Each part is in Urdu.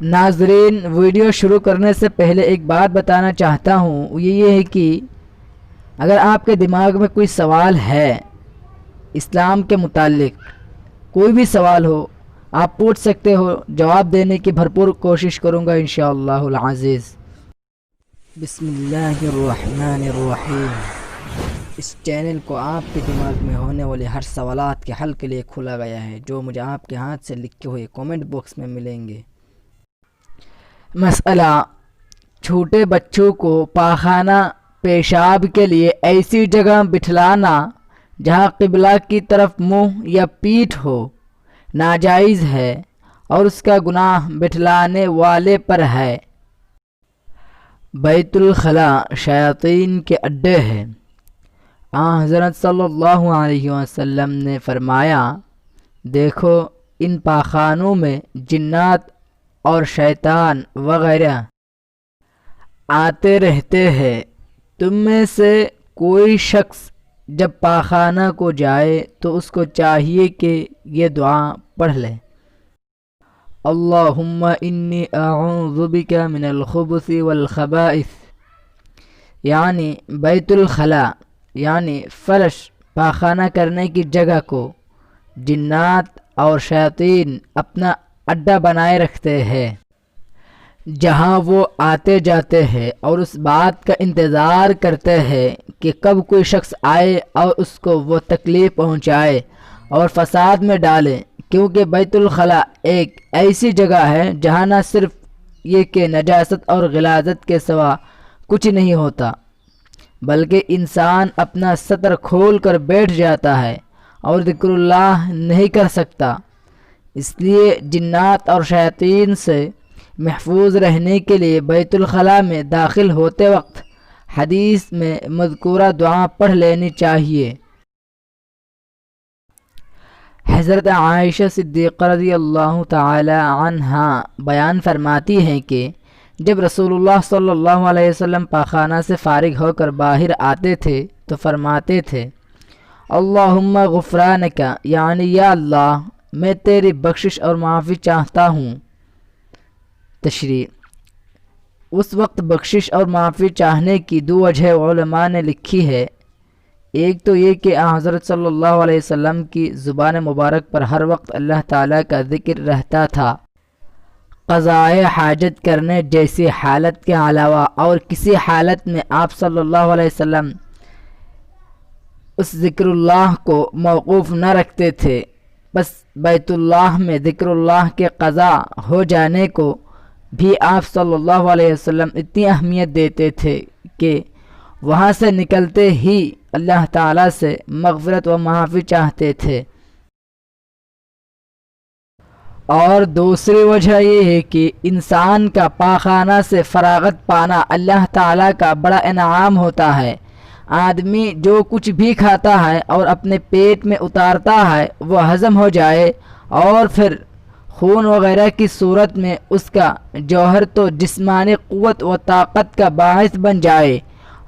ناظرین، ویڈیو شروع کرنے سے پہلے ایک بات بتانا چاہتا ہوں، وہ یہ ہے کہ اگر آپ کے دماغ میں کوئی سوال ہے اسلام کے متعلق، کوئی بھی سوال ہو، آپ پوچھ سکتے ہو، جواب دینے کی بھرپور کوشش کروں گا انشاءاللہ العزیز۔ بسم اللہ الرحمن الرحیم۔ اس چینل کو آپ کے دماغ میں ہونے والے ہر سوالات کے حل کے لیے کھولا گیا ہے، جو مجھے آپ کے ہاتھ سے لکھے ہوئے کومنٹ باکس میں ملیں گے۔ مسئلہ: چھوٹے بچوں کو پاخانہ پیشاب کے لیے ایسی جگہ بٹھلانا جہاں قبلہ کی طرف منہ یا پیٹھ ہو ناجائز ہے، اور اس کا گناہ بٹھلانے والے پر ہے۔ بیت الخلاء شیاطین کے اڈے ہے۔ حضرت صلی اللہ علیہ وسلم نے فرمایا، دیکھو ان پاخانوں میں جنات اور شیطان وغیرہ آتے رہتے ہیں۔ تم میں سے کوئی شخص جب پاخانہ کو جائے تو اس کو چاہیے کہ یہ دعا پڑھ لے: اللہم انی اعوذ بک من الخبث والخبائث، یعنی بیت الخلاء یعنی فرش، پاخانہ کرنے کی جگہ کو جنات اور شیاطین اپنا اڈا بنائے رکھتے ہیں، جہاں وہ آتے جاتے ہیں اور اس بات کا انتظار کرتے ہیں کہ کب کوئی شخص آئے اور اس کو وہ تکلیف پہنچائے اور فساد میں ڈالے، کیونکہ بیت الخلاء ایک ایسی جگہ ہے جہاں نہ صرف یہ کہ نجاست اور غلاظت کے سوا کچھ نہیں ہوتا، بلکہ انسان اپنا سطر کھول کر بیٹھ جاتا ہے اور ذکر اللہ نہیں کر سکتا۔ اس لیے جنات اور شیاطین سے محفوظ رہنے کے لیے بیت الخلاء میں داخل ہوتے وقت حدیث میں مذکورہ دعا پڑھ لینی چاہیے۔ حضرت عائشہ صدیقہ رضی اللہ تعالی عنہا بیان فرماتی ہیں کہ جب رسول اللہ صلی اللہ علیہ وسلم پاخانہ سے فارغ ہو کر باہر آتے تھے تو فرماتے تھے: اللہم غفرانک، یعنی یا اللہ میں تیری بخشش اور معافی چاہتا ہوں۔ تشریح: اس وقت بخشش اور معافی چاہنے کی دو وجہ علماء نے لکھی ہے۔ ایک تو یہ کہ حضرت صلی اللہ علیہ وسلم کی زبان مبارک پر ہر وقت اللہ تعالیٰ کا ذکر رہتا تھا، قضائے حاجت کرنے جیسی حالت کے علاوہ اور کسی حالت میں آپ صلی اللہ علیہ وسلم اس ذکر اللہ کو موقوف نہ رکھتے تھے، بس بیت اللہ میں ذکر اللہ کے قضا ہو جانے کو بھی آپ صلی اللہ علیہ وسلم اتنی اہمیت دیتے تھے کہ وہاں سے نکلتے ہی اللہ تعالیٰ سے مغفرت و معافی چاہتے تھے۔ اور دوسری وجہ یہ ہے کہ انسان کا پاخانہ سے فراغت پانا اللہ تعالیٰ کا بڑا انعام ہوتا ہے۔ آدمی جو کچھ بھی کھاتا ہے اور اپنے پیٹ میں اتارتا ہے وہ ہضم ہو جائے اور پھر خون وغیرہ کی صورت میں اس کا جوہر تو جسمانی قوت و طاقت کا باعث بن جائے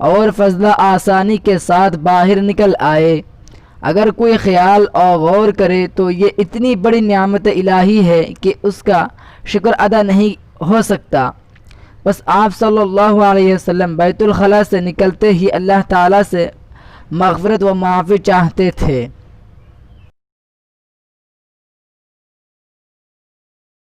اور فضلہ آسانی کے ساتھ باہر نکل آئے۔ اگر کوئی خیال اور غور کرے تو یہ اتنی بڑی نعمت الہی ہے کہ اس کا شکر ادا نہیں ہو سکتا۔ بس آپ صلی اللہ علیہ وسلم بیت الخلاء سے نکلتے ہی اللہ تعالیٰ سے مغفرت و معافی چاہتے تھے۔